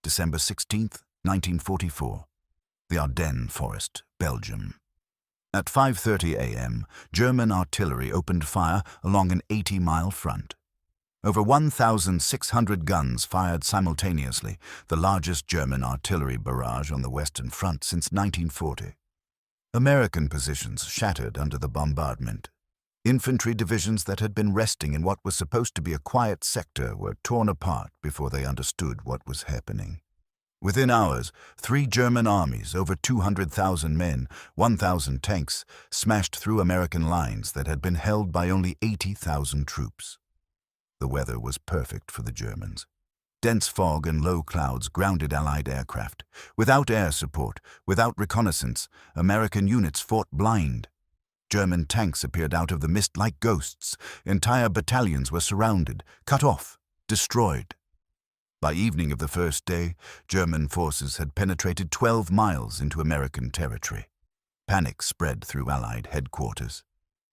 December 16th, 1944. The Ardennes Forest, Belgium. At 5:30 a.m., German artillery opened fire along an 80-mile front. Over 1,600 guns fired simultaneously, the largest German artillery barrage on the Western Front since 1940. American positions shattered under the bombardment. Infantry divisions that had been resting in what was supposed to be a quiet sector were torn apart before they understood what was happening. Within hours, 3 German armies, over 200,000 men, 1,000 tanks, smashed through American lines that had been held by only 80,000 troops. The weather was perfect for the Germans. Dense fog and low clouds grounded Allied aircraft. Without air support, without reconnaissance, American units fought blind. German tanks appeared out of the mist like ghosts. Entire battalions were surrounded, cut off, destroyed. By evening of the first day, German forces had penetrated 12 miles into American territory. Panic spread through Allied headquarters.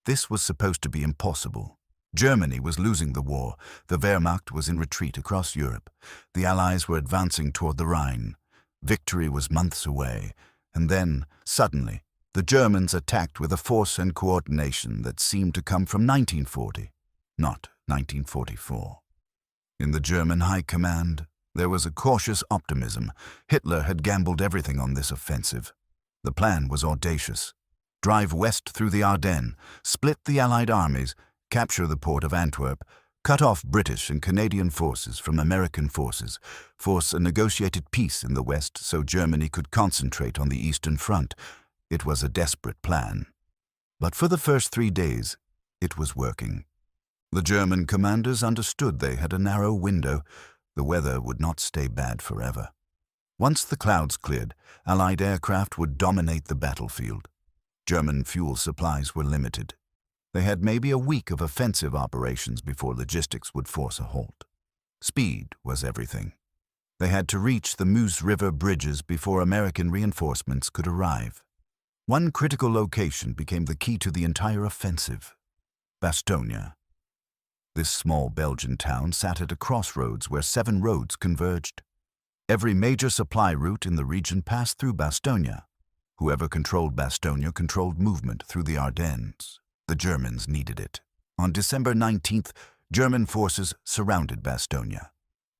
This was supposed to be impossible. Germany was losing the war. The Wehrmacht was in retreat across Europe. The Allies were advancing toward the Rhine. Victory was months away. And then, suddenly, the Germans attacked with a force and coordination that seemed to come from 1940, not 1944. In the German High Command, there was a cautious optimism. Hitler had gambled everything on this offensive. The plan was audacious. Drive west through the Ardennes, split the Allied armies, capture the port of Antwerp, cut off British and Canadian forces from American forces, force a negotiated peace in the West so Germany could concentrate on the Eastern Front. It was a desperate plan. But for the first 3 days, it was working. The German commanders understood they had a narrow window. The weather would not stay bad forever. Once the clouds cleared, Allied aircraft would dominate the battlefield. German fuel supplies were limited. They had maybe a week of offensive operations before logistics would force a halt. Speed was everything. They had to reach the Meuse River bridges before American reinforcements could arrive. One critical location became the key to the entire offensive: Bastogne. This small Belgian town sat at a crossroads where 7 roads converged. Every major supply route in the region passed through Bastogne. Whoever controlled Bastogne controlled movement through the Ardennes. The Germans needed it. On December 19th, German forces surrounded Bastogne.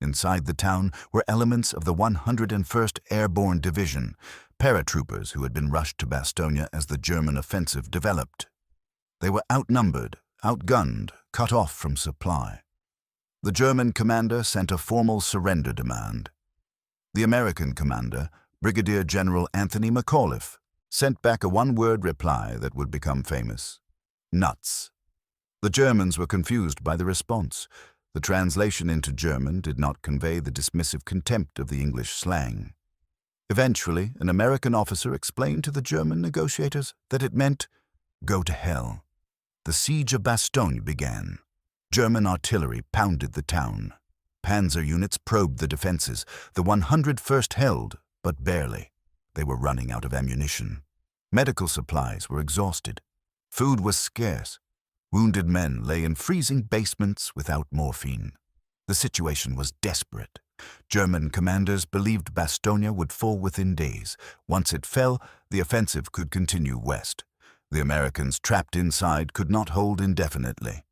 Inside the town were elements of the 101st Airborne Division, paratroopers who had been rushed to Bastogne as the German offensive developed. They were outnumbered, outgunned, cut off from supply. The German commander sent a formal surrender demand. The American commander, Brigadier General Anthony McAuliffe, sent back a one-word reply that would become famous: nuts. The Germans were confused by the response. The translation into German did not convey the dismissive contempt of the English slang. Eventually, an American officer explained to the German negotiators that it meant, go to hell. The siege of Bastogne began. German artillery pounded the town. Panzer units probed the defenses. The 101st held, but barely. They were running out of ammunition. Medical supplies were exhausted. Food was scarce. Wounded men lay in freezing basements without morphine. The situation was desperate. German commanders believed Bastogne would fall within days. Once it fell, the offensive could continue west. The Americans trapped inside could not hold indefinitely.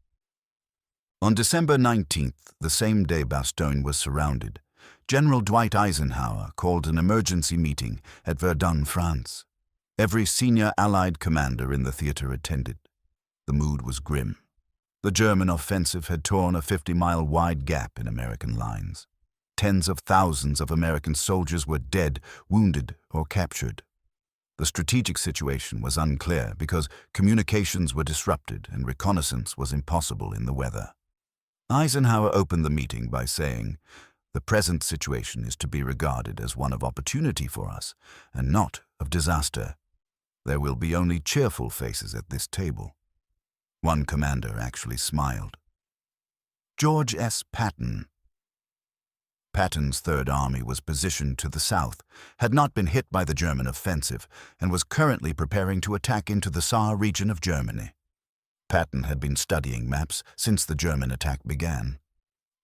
On December 19th, the same day Bastogne was surrounded, General Dwight Eisenhower called an emergency meeting at Verdun, France. Every senior Allied commander in the theater attended. The mood was grim. The German offensive had torn a 50-mile wide gap in American lines. Tens of thousands of American soldiers were dead, wounded, or captured. The strategic situation was unclear because communications were disrupted and reconnaissance was impossible in the weather. Eisenhower opened the meeting by saying, "The present situation is to be regarded as one of opportunity for us, and not of disaster. There will be only cheerful faces at this table." One commander actually smiled. George S. Patton. Patton's Third Army was positioned to the south, had not been hit by the German offensive, and was currently preparing to attack into the Saar region of Germany. Patton had been studying maps since the German attack began.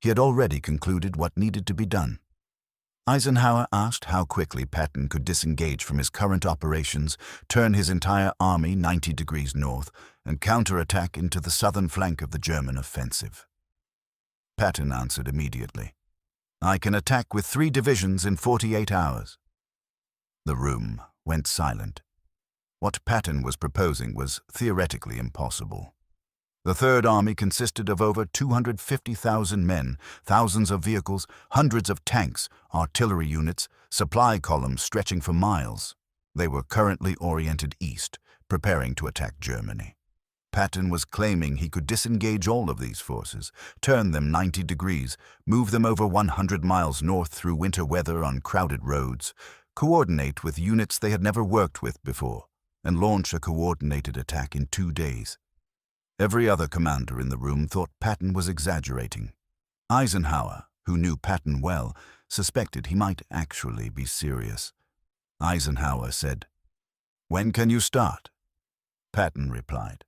He had already concluded what needed to be done. Eisenhower asked how quickly Patton could disengage from his current operations, turn his entire army 90 degrees north, and counterattack into the southern flank of the German offensive. Patton answered immediately, "I can attack with 3 divisions in 48 hours." The room went silent. What Patton was proposing was theoretically impossible. The Third Army consisted of over 250,000 men, thousands of vehicles, hundreds of tanks, artillery units, supply columns stretching for miles. They were currently oriented east, preparing to attack Germany. Patton was claiming he could disengage all of these forces, turn them 90 degrees, move them over 100 miles north through winter weather on crowded roads, coordinate with units they had never worked with before, and launch a coordinated attack in 2 days. Every other commander in the room thought Patton was exaggerating. Eisenhower, who knew Patton well, suspected he might actually be serious. Eisenhower said, "When can you start?" Patton replied,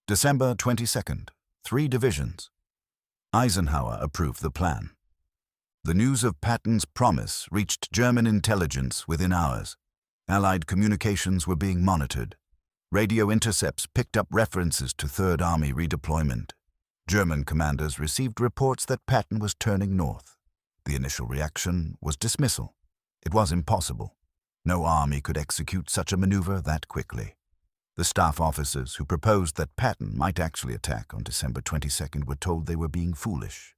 "December 22nd, 3 divisions." Eisenhower approved the plan. The news of Patton's promise reached German intelligence within hours. Allied communications were being monitored. Radio intercepts picked up references to Third Army redeployment. German commanders received reports that Patton was turning north. The initial reaction was dismissal. It was impossible. No army could execute such a maneuver that quickly. The staff officers who proposed that Patton might actually attack on December 22nd were told they were being foolish.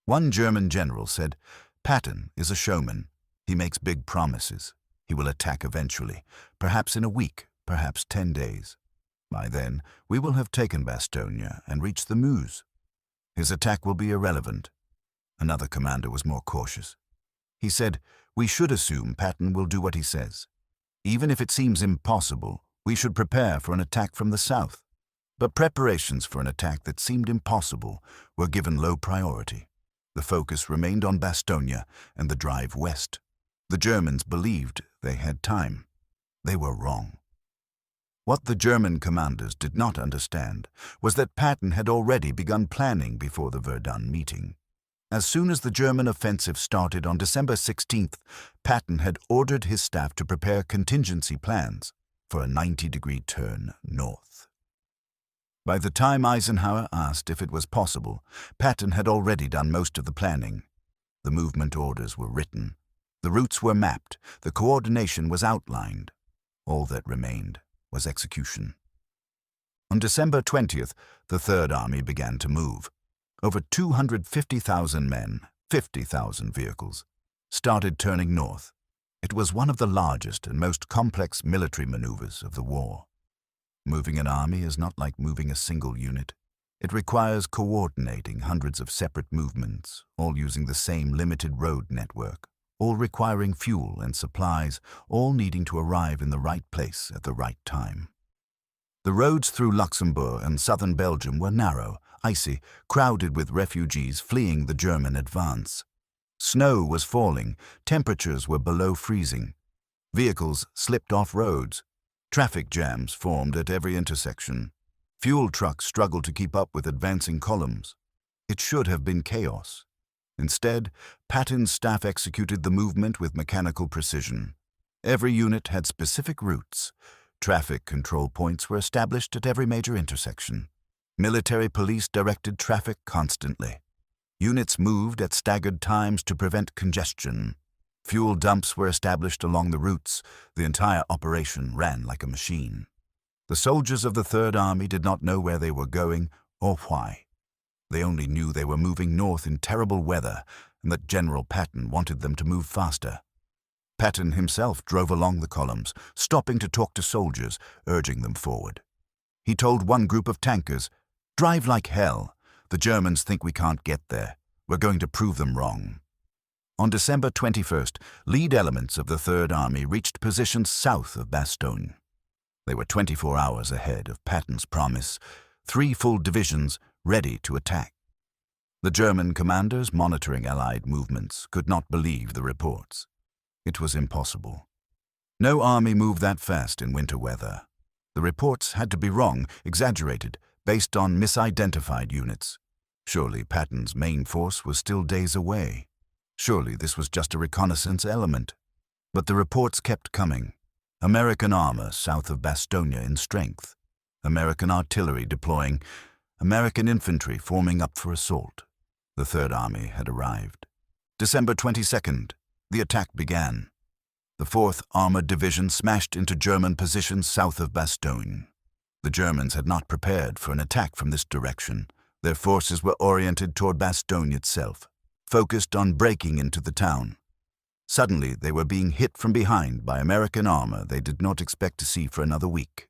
One German general said, "Patton is a showman. He makes big promises. He will attack eventually, perhaps in a week, perhaps 10 days. By then, we will have taken Bastogne and reached the Meuse. His attack will be irrelevant." Another commander was more cautious. He said, "We should assume Patton will do what he says. Even if it seems impossible, we should prepare for an attack from the south." But preparations for an attack that seemed impossible were given low priority. The focus remained on Bastogne and the drive west. The Germans believed they had time. They were wrong. What the German commanders did not understand was that Patton had already begun planning before the Verdun meeting. As soon as the German offensive started on December 16th, Patton had ordered his staff to prepare contingency plans for a 90-degree turn north. By the time Eisenhower asked if it was possible, Patton had already done most of the planning. The movement orders were written. The routes were mapped. The coordination was outlined. All that remained was execution. On December 20th, the Third Army began to move. Over 250,000 men, 50,000 vehicles, started turning north. It was one of the largest and most complex military maneuvers of the war. Moving an army is not like moving a single unit. It requires coordinating hundreds of separate movements, all using the same limited road network, all requiring fuel and supplies, all needing to arrive in the right place at the right time. The roads through Luxembourg and southern Belgium were narrow, icy, crowded with refugees fleeing the German advance. Snow was falling, temperatures were below freezing. Vehicles slipped off roads. Traffic jams formed at every intersection. Fuel trucks struggled to keep up with advancing columns. It should have been chaos. Instead, Patton's staff executed the movement with mechanical precision. Every unit had specific routes. Traffic control points were established at every major intersection. Military police directed traffic constantly. Units moved at staggered times to prevent congestion. Fuel dumps were established along the routes. The entire operation ran like a machine. The soldiers of the Third Army did not know where they were going or why. They only knew they were moving north in terrible weather and that General Patton wanted them to move faster. Patton himself drove along the columns, stopping to talk to soldiers, urging them forward. He told one group of tankers, "Drive like hell. The Germans think we can't get there. We're going to prove them wrong." On December 21st, lead elements of the Third Army reached positions south of Bastogne. They were 24 hours ahead of Patton's promise, 3 full divisions ready to attack. The German commanders monitoring Allied movements could not believe the reports. It was impossible. No army moved that fast in winter weather. The reports had to be wrong, exaggerated, based on misidentified units. Surely Patton's main force was still days away. Surely this was just a reconnaissance element. But the reports kept coming. American armor south of Bastogne in strength. American artillery deploying. American infantry forming up for assault. The Third Army had arrived. December 22nd, the attack began. The 4th Armored Division smashed into German positions south of Bastogne. The Germans had not prepared for an attack from this direction. Their forces were oriented toward Bastogne itself, focused on breaking into the town. Suddenly, they were being hit from behind by American armor they did not expect to see for another week.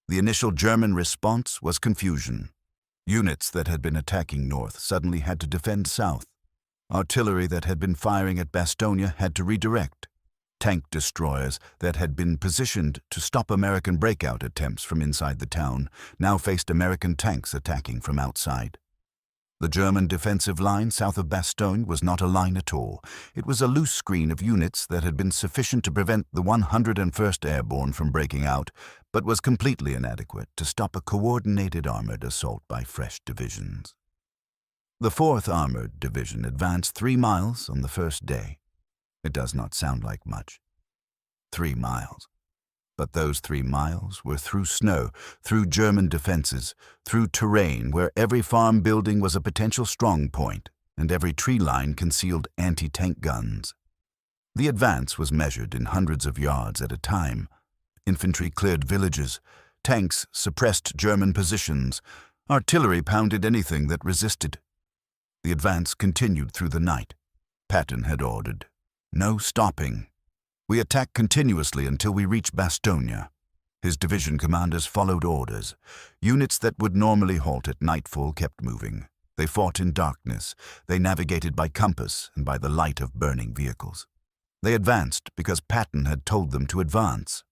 The initial German response was confusion. Units that had been attacking north suddenly had to defend south. Artillery that had been firing at Bastogne had to redirect. Tank destroyers that had been positioned to stop American breakout attempts from inside the town now faced American tanks attacking from outside. The German defensive line south of Bastogne was not a line at all. It was a loose screen of units that had been sufficient to prevent the 101st Airborne from breaking out, but was completely inadequate to stop a coordinated armored assault by fresh divisions. The 4th Armored Division advanced 3 miles on the first day. It does not sound like much. 3 miles. But those 3 miles were through snow, through German defenses, through terrain where every farm building was a potential strong point, and every tree line concealed anti-tank guns. The advance was measured in hundreds of yards at a time. Infantry cleared villages, tanks suppressed German positions, artillery pounded anything that resisted. The advance continued through the night. Patton had ordered, "No stopping. We attack continuously until we reach Bastogne." His division commanders followed orders. Units that would normally halt at nightfall kept moving. They fought in darkness. They navigated by compass and by the light of burning vehicles. They advanced because Patton had told them to advance.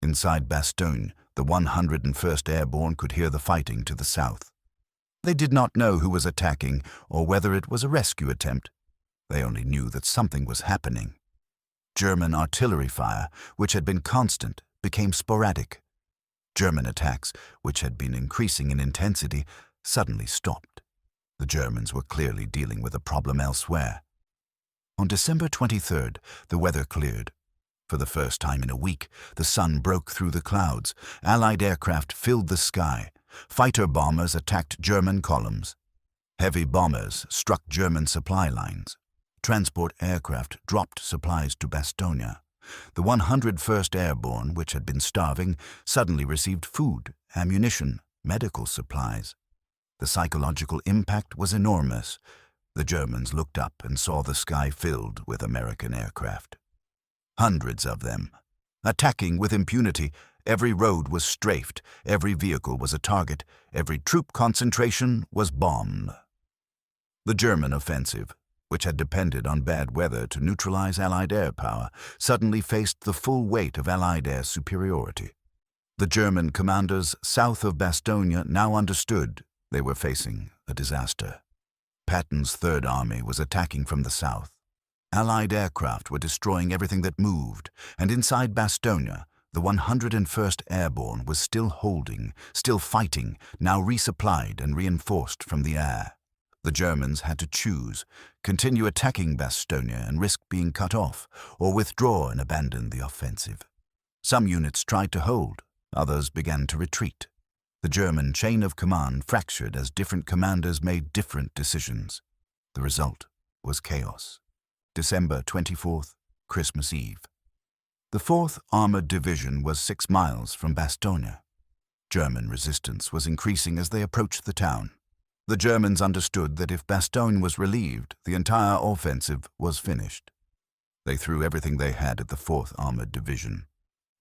Inside Bastogne, the 101st Airborne could hear the fighting to the south. They did not know who was attacking or whether it was a rescue attempt. They only knew that something was happening. German artillery fire, which had been constant, became sporadic. German attacks, which had been increasing in intensity, suddenly stopped. The Germans were clearly dealing with a problem elsewhere. On December 23rd, the weather cleared. For the first time in a week, the sun broke through the clouds. Allied aircraft filled the sky. Fighter bombers attacked German columns. Heavy bombers struck German supply lines. Transport aircraft dropped supplies to Bastogne. The 101st Airborne, which had been starving, suddenly received food, ammunition, medical supplies. The psychological impact was enormous. The Germans looked up and saw the sky filled with American aircraft. Hundreds of them. Attacking with impunity, every road was strafed, every vehicle was a target, every troop concentration was bombed. The German offensive, which had depended on bad weather to neutralize Allied air power, suddenly faced the full weight of Allied air superiority. The German commanders south of Bastogne now understood they were facing a disaster. Patton's Third Army was attacking from the south. Allied aircraft were destroying everything that moved, and inside Bastogne, the 101st Airborne was still holding, still fighting, now resupplied and reinforced from the air. The Germans had to choose, continue attacking Bastogne and risk being cut off, or withdraw and abandon the offensive. Some units tried to hold, others began to retreat. The German chain of command fractured as different commanders made different decisions. The result was chaos. December 24th, Christmas Eve. The 4th Armored Division was 6 miles from Bastogne. German resistance was increasing as they approached the town. The Germans understood that if Bastogne was relieved, the entire offensive was finished. They threw everything they had at the 4th Armored Division.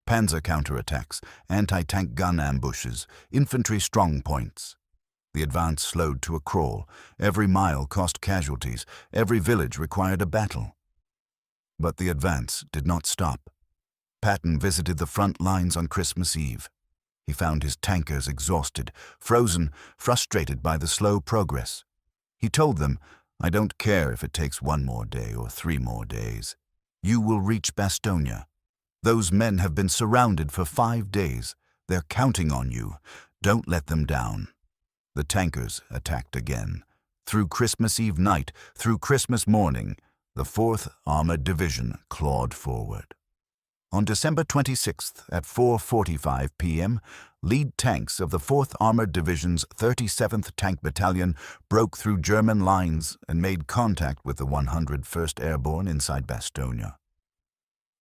Panzer counterattacks, anti-tank gun ambushes, infantry strong points. The advance slowed to a crawl. Every mile cost casualties. Every village required a battle. But the advance did not stop. Patton visited the front lines on Christmas Eve. He found his tankers exhausted, frozen, frustrated by the slow progress. He told them, "I don't care if it takes 1 more day or 3 more days. You will reach Bastogne. Those men have been surrounded for 5 days. They're counting on you. Don't let them down." The tankers attacked again. Through Christmas Eve night, through Christmas morning, the 4th Armored Division clawed forward. On December 26th at 4:45 p.m., lead tanks of the 4th Armored Division's 37th Tank Battalion broke through German lines and made contact with the 101st Airborne inside Bastogne.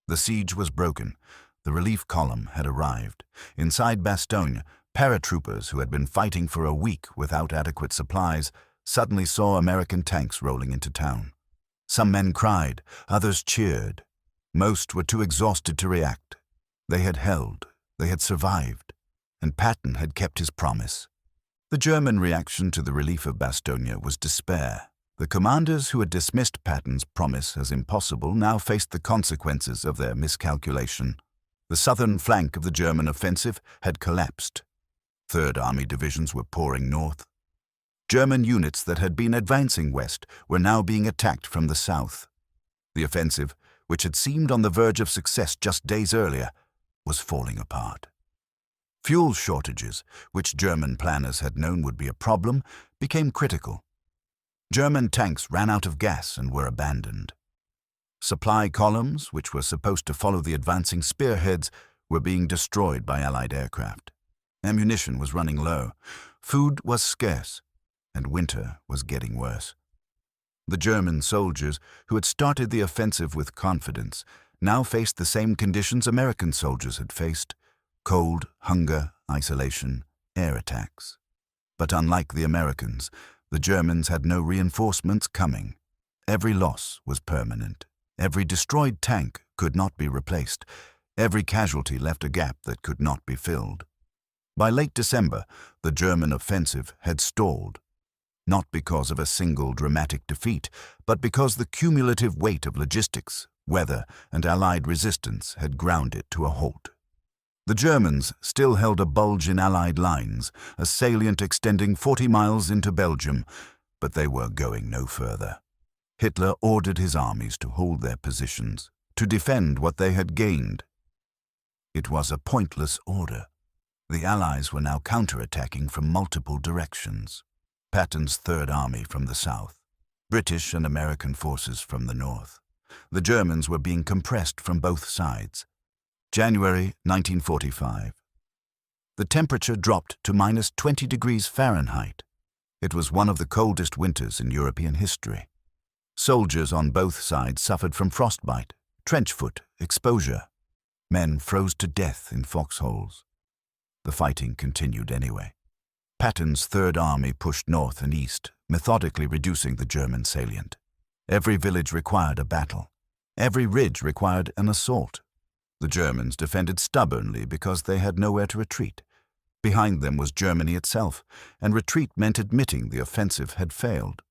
The siege was broken. The relief column had arrived. Inside Bastogne, paratroopers who had been fighting for a week without adequate supplies suddenly saw American tanks rolling into town. Some men cried, others cheered. Most were too exhausted to react. They had held, they had survived, and Patton had kept his promise. The German reaction to the relief of Bastogne was despair. The commanders who had dismissed Patton's promise as impossible now faced the consequences of their miscalculation. The southern flank of the German offensive had collapsed. Third Army divisions were pouring north. German units that had been advancing west were now being attacked from the south. The offensive, which had seemed on the verge of success just days earlier, was falling apart. Fuel shortages, which German planners had known would be a problem, became critical. German tanks ran out of gas and were abandoned. Supply columns, which were supposed to follow the advancing spearheads, were being destroyed by Allied aircraft. Ammunition was running low, food was scarce, and winter was getting worse. The German soldiers, who had started the offensive with confidence, now faced the same conditions American soldiers had faced: cold, hunger, isolation, air attacks. But unlike the Americans, the Germans had no reinforcements coming. Every loss was permanent. Every destroyed tank could not be replaced. Every casualty left a gap that could not be filled. By late December, the German offensive had stalled. Not because of a single dramatic defeat, but because the cumulative weight of logistics, weather, and Allied resistance had ground it to a halt. The Germans still held a bulge in Allied lines, a salient extending 40 miles into Belgium, but they were going no further. Hitler ordered his armies to hold their positions, to defend what they had gained. It was a pointless order. The Allies were now counterattacking from multiple directions. Patton's Third Army from the south, British and American forces from the north. The Germans were being compressed from both sides. January 1945. The temperature dropped to minus 20 degrees Fahrenheit. It was one of the coldest winters in European history. Soldiers on both sides suffered from frostbite, trench foot, exposure. Men froze to death in foxholes. The fighting continued anyway. Patton's Third Army pushed north and east, methodically reducing the German salient. Every village required a battle. Every ridge required an assault. The Germans defended stubbornly because they had nowhere to retreat. Behind them was Germany itself, and retreat meant admitting the offensive had failed.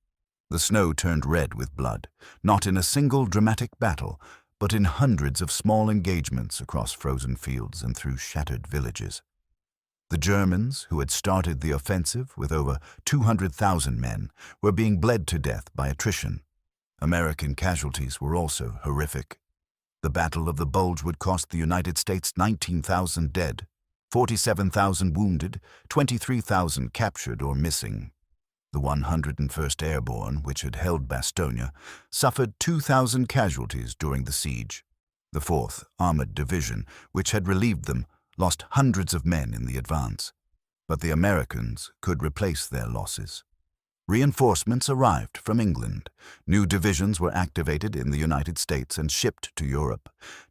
The snow turned red with blood, not in a single dramatic battle, but in hundreds of small engagements across frozen fields and through shattered villages. The Germans, who had started the offensive with over 200,000 men, were being bled to death by attrition. American casualties were also horrific. The Battle of the Bulge would cost the United States 19,000 dead, 47,000 wounded, 23,000 captured or missing. The 101st Airborne, which had held Bastogne, suffered 2,000 casualties during the siege. The 4th Armored Division, which had relieved them, lost hundreds of men in the advance. But the Americans could replace their losses. Reinforcements arrived from England. New divisions were activated in the United States and shipped to Europe.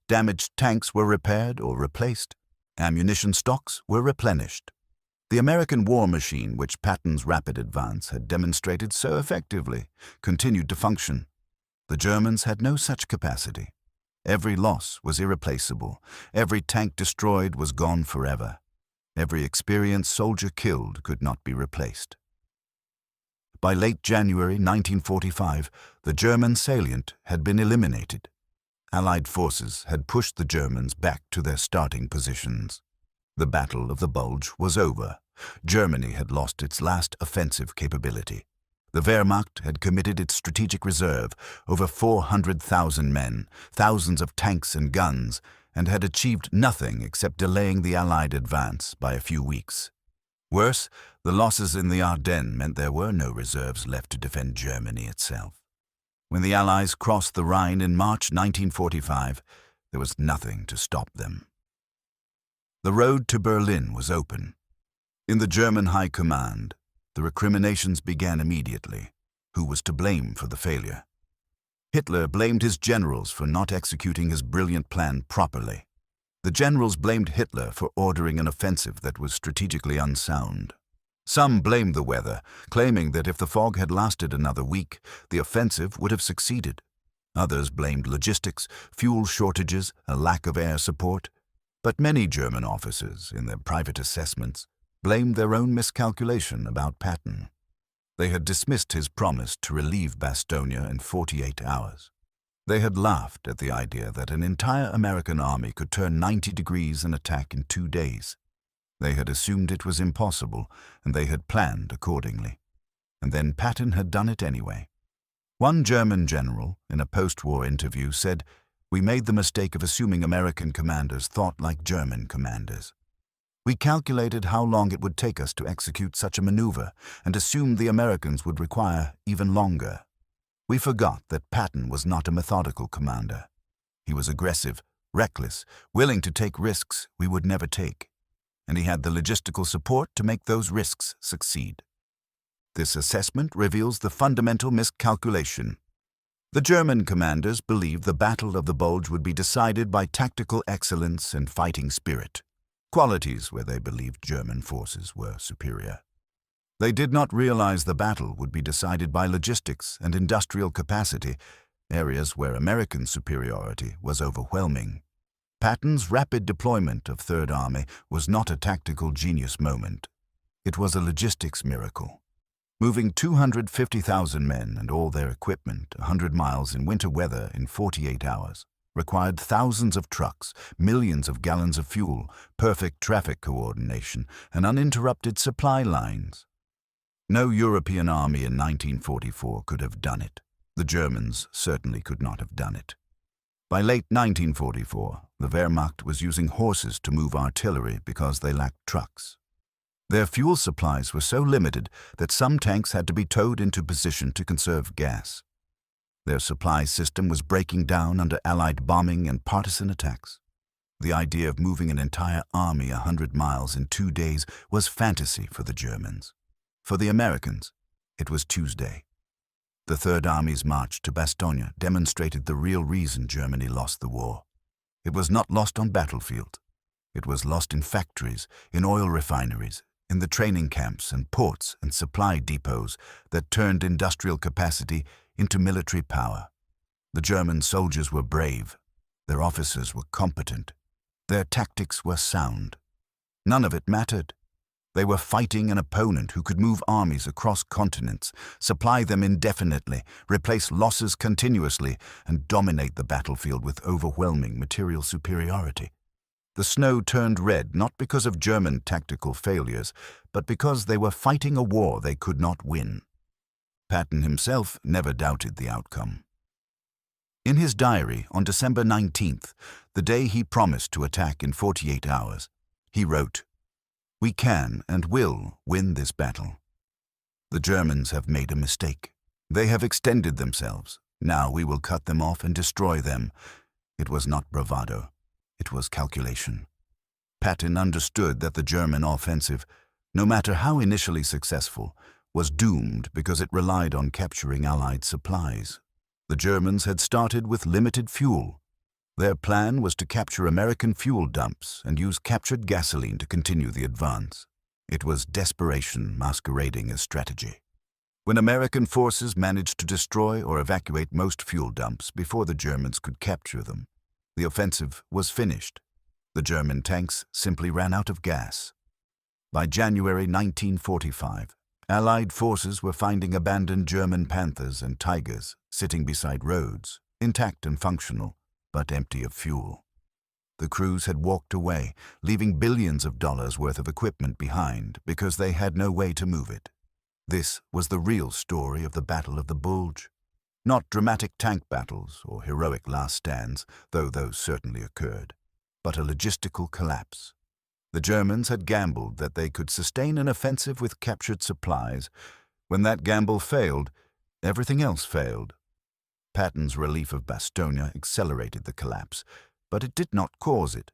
Damaged tanks were repaired or replaced. Ammunition stocks were replenished. The American war machine, which Patton's rapid advance had demonstrated so effectively, continued to function. The Germans had no such capacity. Every loss was irreplaceable. Every tank destroyed was gone forever. Every experienced soldier killed could not be replaced. By late January 1945, the German salient had been eliminated. Allied forces had pushed the Germans back to their starting positions. The Battle of the Bulge was over. Germany had lost its last offensive capability. The Wehrmacht had committed its strategic reserve, over 400,000 men, thousands of tanks and guns, and had achieved nothing except delaying the Allied advance by a few weeks. Worse, the losses in the Ardennes meant there were no reserves left to defend Germany itself. When the Allies crossed the Rhine in March 1945, there was nothing to stop them. The road to Berlin was open. In the German High Command, the recriminations began immediately. Who was to blame for the failure? Hitler blamed his generals for not executing his brilliant plan properly. The generals blamed Hitler for ordering an offensive that was strategically unsound. Some blamed the weather, claiming that if the fog had lasted another week, the offensive would have succeeded. Others blamed logistics, fuel shortages, a lack of air support. But many German officers, in their private assessments, blamed their own miscalculation about Patton. They had dismissed his promise to relieve Bastogne in 48 hours. They had laughed at the idea that an entire American army could turn 90 degrees and attack in 2 days. They had assumed it was impossible, and they had planned accordingly. And then Patton had done it anyway. One German general, in a post-war interview, said, "We made the mistake of assuming American commanders thought like German commanders. We calculated how long it would take us to execute such a maneuver and assumed the Americans would require even longer. We forgot that Patton was not a methodical commander. He was aggressive, reckless, willing to take risks we would never take. And he had the logistical support to make those risks succeed." This assessment reveals the fundamental miscalculation. The German commanders believed the Battle of the Bulge would be decided by tactical excellence and fighting spirit, qualities where they believed German forces were superior. They did not realize the battle would be decided by logistics and industrial capacity, areas where American superiority was overwhelming. Patton's rapid deployment of Third Army was not a tactical genius moment. It was a logistics miracle. Moving 250,000 men and all their equipment 100 miles in winter weather in 48 hours required thousands of trucks, millions of gallons of fuel, perfect traffic coordination, and uninterrupted supply lines. No European army in 1944 could have done it. The Germans certainly could not have done it. By late 1944, the Wehrmacht was using horses to move artillery because they lacked trucks. Their fuel supplies were so limited that some tanks had to be towed into position to conserve gas. Their supply system was breaking down under Allied bombing and partisan attacks. The idea of moving an entire army 100 miles in 2 days was fantasy for the Germans. For the Americans, it was Tuesday. The Third Army's march to Bastogne demonstrated the real reason Germany lost the war. It was not lost on battlefield. It was lost in factories, in oil refineries, in the training camps and ports and supply depots that turned industrial capacity into military power. The German soldiers were brave. Their officers were competent. Their tactics were sound. None of it mattered. They were fighting an opponent who could move armies across continents, supply them indefinitely, replace losses continuously, and dominate the battlefield with overwhelming material superiority. The snow turned red not because of German tactical failures, but because they were fighting a war they could not win. Patton himself never doubted the outcome. In his diary on December 19th, the day he promised to attack in 48 hours, he wrote, "We can and will win this battle. The Germans have made a mistake. They have extended themselves. Now we will cut them off and destroy them." It was not bravado. It was calculation. Patton understood that the German offensive, no matter how initially successful, was doomed because it relied on capturing Allied supplies. The Germans had started with limited fuel. Their plan was to capture American fuel dumps and use captured gasoline to continue the advance. It was desperation masquerading as strategy. When American forces managed to destroy or evacuate most fuel dumps before the Germans could capture them, the offensive was finished. The German tanks simply ran out of gas. By January 1945, Allied forces were finding abandoned German Panthers and Tigers sitting beside roads, intact and functional, but empty of fuel. The crews had walked away, leaving billions of dollars worth of equipment behind because they had no way to move it. This was the real story of the Battle of the Bulge. Not dramatic tank battles or heroic last stands, though those certainly occurred, but a logistical collapse. The Germans had gambled that they could sustain an offensive with captured supplies. When that gamble failed, everything else failed. Patton's relief of Bastogne accelerated the collapse, but it did not cause it.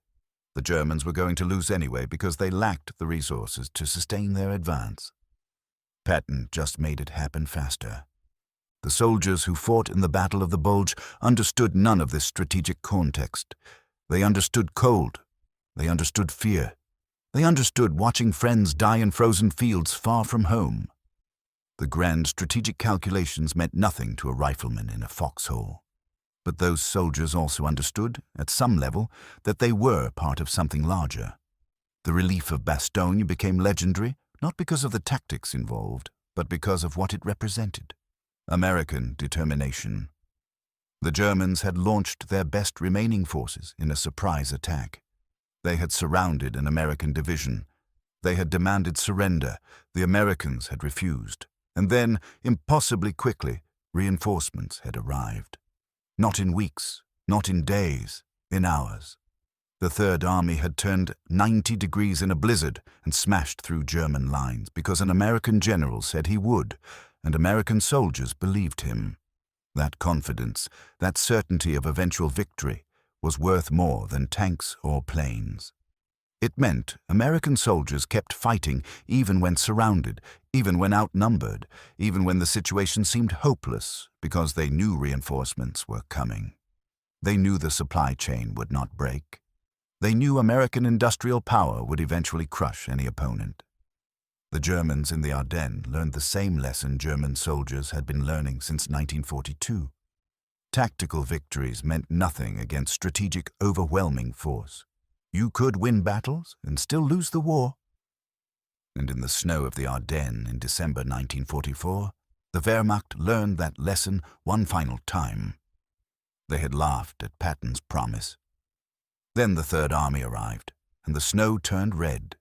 The Germans were going to lose anyway because they lacked the resources to sustain their advance. Patton just made it happen faster. The soldiers who fought in the Battle of the Bulge understood none of this strategic context. They understood cold. They understood fear. They understood watching friends die in frozen fields far from home. The grand strategic calculations meant nothing to a rifleman in a foxhole. But those soldiers also understood, at some level, that they were part of something larger. The relief of Bastogne became legendary, not because of the tactics involved, but because of what it represented: American determination. The Germans had launched their best remaining forces in a surprise attack. They had surrounded an American division. They had demanded surrender. The Americans had refused. And then, impossibly quickly, reinforcements had arrived. Not in weeks, not in days, in hours. The Third Army had turned 90 degrees in a blizzard and smashed through German lines because an American general said he would, and American soldiers believed him. That confidence, that certainty of eventual victory, was worth more than tanks or planes. It meant American soldiers kept fighting even when surrounded, even when outnumbered, even when the situation seemed hopeless, because they knew reinforcements were coming. They knew the supply chain would not break. They knew American industrial power would eventually crush any opponent. The Germans in the Ardennes learned the same lesson German soldiers had been learning since 1942. Tactical victories meant nothing against strategic, overwhelming force. You could win battles and still lose the war. And in the snow of the Ardennes in December 1944, the Wehrmacht learned that lesson one final time. They had laughed at Patton's promise. Then the Third Army arrived, and the snow turned red.